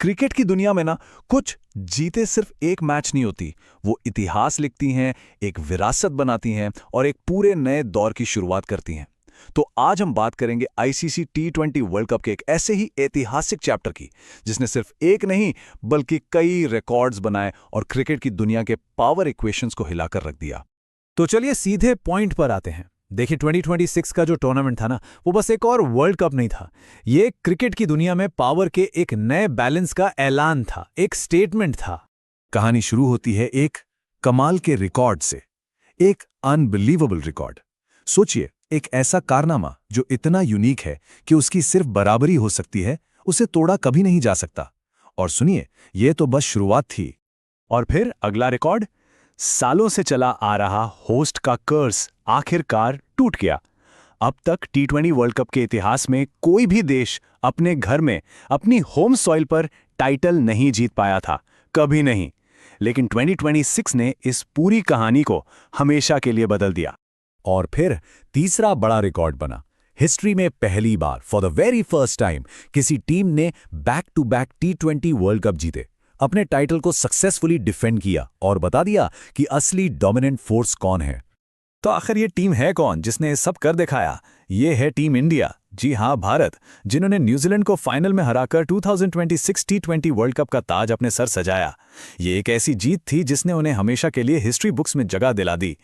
Cricket की दुनिया में ना कुछ जीते सिर्फ एक मैच नहीं होती, वो इतिहास लिखती हैं, एक विरासत बनाती हैं और एक पूरे नए दौर की शुरुआत करती हैं। तो आज हम बात करेंगे आईसीसी टी20 वर्ल्ड कप के एक ऐसे ही ऐतिहासिक चैप्टर की, जिसने सिर्फ एक नहीं बल्कि कई रिकॉर्ड्स बनाए और क्रिकेट की दुनिया के पावर इक्वेशंस को हिलाकर रख दिया। तो चलिए सीधे पॉइंट पर आते हैं। देखिए 2026 का जो टूर्नामेंट था ना, वो बस एक और वर्ल्ड कप नहीं था। ये क्रिकेट की दुनिया में पावर के एक नए बैलेंस का ऐलान था, एक स्टेटमेंट था। कहानी शुरू होती है एक कमाल के रिकॉर्ड से, एक अनबिलीवेबल रिकॉर्ड। सोचिए, एक ऐसा कारनामा जो इतना यूनिक है कि उसकी सिर्फ बराबरी हो सकती है, उसे तोड़ा कभी नहीं जा सकता। और सुनिए, यह तो बस शुरुआत थी। और फिर अगला रिकॉर्ड, सालों से चला आ रहा होस्ट का कर्स आखिरकार टूट गया। अब तक टी20 वर्ल्ड कप के इतिहास में कोई भी देश अपने घर में, अपनी होम सॉइल पर टाइटल नहीं जीत पाया था, कभी नहीं। लेकिन 2026 ने इस पूरी कहानी को हमेशा के लिए बदल दिया। और फिर तीसरा बड़ा रिकॉर्ड बना। हिस्ट्री में पहली बार, for the very first time, किसी टीम ने बैक टू बैक टी20 वर्ल्ड कप जीते, अपने टाइटल को सक्सेसफुली डिफेंड किया और बता दिया कि असली डोमिनेंट फोर्स कौन है। तो आखिर ये टीम है कौन जिसने सब कर दिखाया? ये है टीम इंडिया। जी हां, भारत, जिन्होंने न्यूजीलैंड को फाइनल में हराकर 2026 टी20 वर्ल्ड कप का ताज अपने सर सजाया। ये एक ऐसी जीत थी जिसने उन्हें हमेशा के लिए हिस्ट्री बुक्स में जगह दिला दी।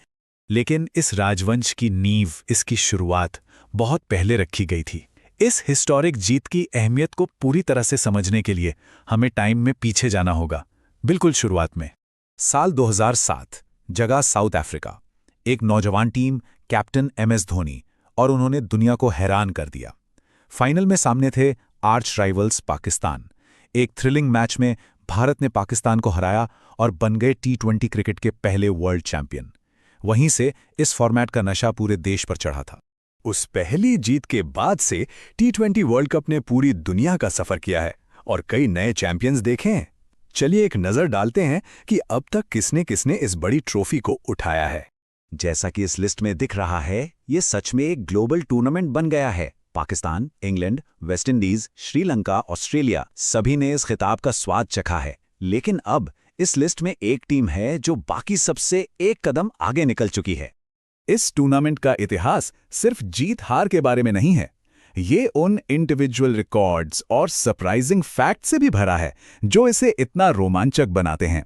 लेकिन इस राजवंश की नींव, इसकी शुरुआत बहुत पहले रखी गई थी। इस हिस्टोरिक जीत की अहमियत को पूरी तरह से समझने के लिए हमें टाइम में पीछे जाना होगा, बिल्कुल शुरुआत में। साल 2007, जगह साउथ अफ्रीका। एक नौजवान टीम, कैप्टन एमएस धोनी, और उन्होंने दुनिया को हैरान कर दिया। फाइनल में सामने थे आर्च राइवल्स पाकिस्तान। एक थ्रिलिंग मैच में भारत ने पाकिस्तान को हराया और बन गए टी20 क्रिकेट के पहले वर्ल्ड चैंपियन। वहीं से इस फॉर्मेट का नशा पूरे देश पर चढ़ा था। उस पहली जीत के बाद से टी20 वर्ल्ड कप ने पूरी दुनिया का सफर किया है और कई नए चैंपियंस देखे हैं। चलिए एक नजर डालते हैं कि अब तक किसने किसने इस बड़ी ट्रॉफी को उठाया है। जैसा कि इस लिस्ट में दिख रहा है, ये सच में एक ग्लोबल टूर्नामेंट बन गया है। Pakistan, England, West Indies, Sri Lanka, Australia, सभी ने इस खिताब का स्वाद चखा है। लेकिन अब इस लिस्ट में एक टीम है जो बाकी सबसे एक कदम आगे निकल चुकी है। इस टूर्नामेंट का इतिहास सिर्फ जीत हार के बारे में नहीं है, ये उन इंडिविजुअल रिकॉर्ड्स और सरप्राइजिंग फैक्ट से भी भरा है जो इसे इतना रोमांचक बनाते हैं।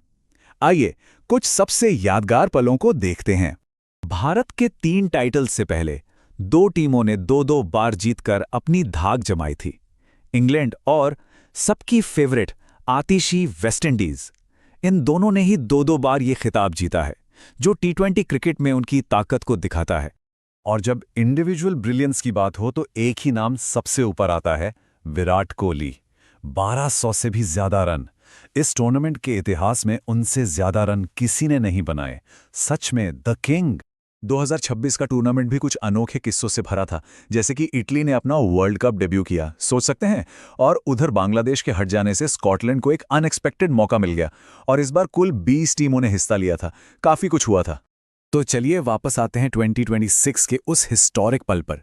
आइए कुछ सबसे यादगार पलों को देखते हैं। भारत के 3 टाइटल से पहले 2 टीमों ने 2-2 बार जीतकर अपनी धाक जमाई थी। इंग्लैंड और सबकी फेवरेट आतिशी वेस्ट इंडीज। इन दोनों ने ही 2-2 बार ये खिताब जीता है, जो टी20 क्रिकेट में उनकी ताकत को दिखाता है। और जब इंडिविजुअल ब्रिलियंस की बात हो तो एक ही नाम सबसे ऊपर आता है, विराट कोहली। 1200 से भी ज्यादा रन। इस टूर्नामेंट के इतिहास में उनसे ज्यादा रन किसी ने नहीं बनाए। सच में द किंग। 2026 का टूर्नामेंट भी कुछ अनोखे किस्सों से भरा था, जैसे कि इटली ने अपना वर्ल्ड कप डेब्यू किया, सोच सकते हैं। और उधर बांग्लादेश के हट जाने से स्कॉटलैंड को एक अनएक्सपेक्टेड मौका मिल गया और इस बार कुल 20 टीमों ने हिस्सा लिया था। काफी कुछ हुआ था। तो चलिए वापस आते हैं 2026 के उस हिस्टोरिक पल पर।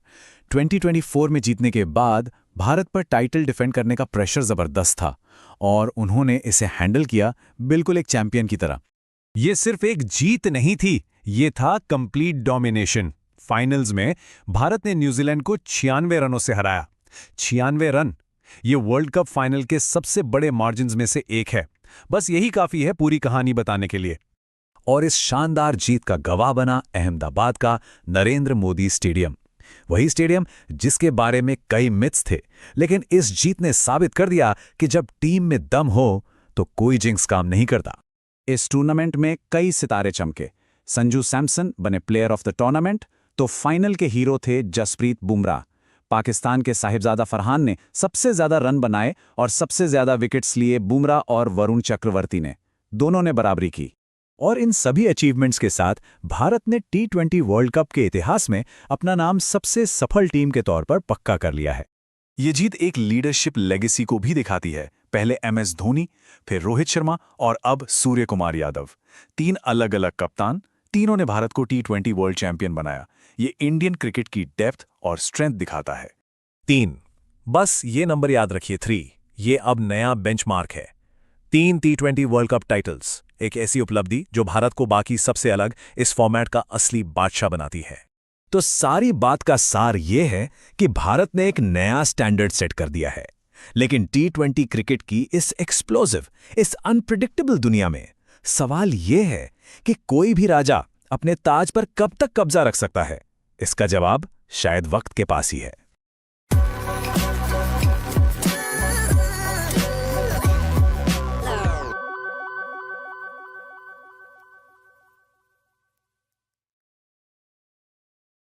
2024 में जीतने के बाद भारत पर टाइटल डिफेंड करने का प्रेशर जबरदस्त था और उन्होंने इसे हैंडल किया बिल्कुल एक चैंपियन की तरह। ये सिर्फ एक जीत नहीं थी, ये था कंप्लीट डोमिनेशन। फाइनल्स में भारत ने न्यूजीलैंड को 96 रनों से हराया। 96 रन, ये वर्ल्ड कप फाइनल के सबसे बड़े मार्जिन्स में से एक है। बस यही काफी है पूरी कहानी बताने के लिए। और इस शानदार जीत का गवाह बना अहमदाबाद का नरेंद्र मोदी स्टेडियम। वही स्टेडियम जिसके बारे में कई मिथ्स थे, लेकिन इस जीत ने साबित कर दिया कि जब टीम में दम हो तो कोई जिंक्स काम नहीं करता। इस टूर्नामेंट में कई सितारे चमके। संजू सैमसन बने प्लेयर ऑफ द टूर्नामेंट, तो फाइनल के हीरो थे जसप्रीत बुमराह। पाकिस्तान के साहिबजादा फरहान ने सबसे ज्यादा रन बनाए और सबसे ज्यादा विकेट्स लिए बुमराह और वरुण चक्रवर्ती ने, दोनों ने बराबरी की। और इन सभी अचीवमेंट्स के साथ भारत ने टी20 वर्ल्ड कप के इतिहास में अपना नाम सबसे सफल टीम के तौर पर पक्का कर लिया है। ये जीत एक लीडरशिप लेगेसी को भी दिखाती है। पहले एमएस धोनी, फिर रोहित शर्मा और अब सूर्य कुमार यादव। 3 अलग अलग कप्तान, तीनों ने भारत को टी20 वर्ल्ड चैंपियन बनाया। ये इंडियन क्रिकेट की डेप्थ और स्ट्रेंथ दिखाता है। 3, बस ये नंबर याद रखिए, 3। ये अब नया बेंचमार्क है। 3 T20 वर्ल्ड कप टाइटल्स, एक ऐसी उपलब्धि जो भारत को बाकी सबसे अलग इस फॉर्मेट का असली बादशाह बनाती है। तो सारी बात का सार ये है कि भारत ने एक नया स्टैंडर्ड सेट कर दिया है। लेकिन T20 क्रिकेट की इस एक्सप्लोसिव, इस अनप्रिडिक्टेबल दुनिया में सवाल ये है कि कोई भी राजा अपने ताज पर कब तक कब्जा रख सकता है। इसका जवाब शायद वक्त के पास ही है।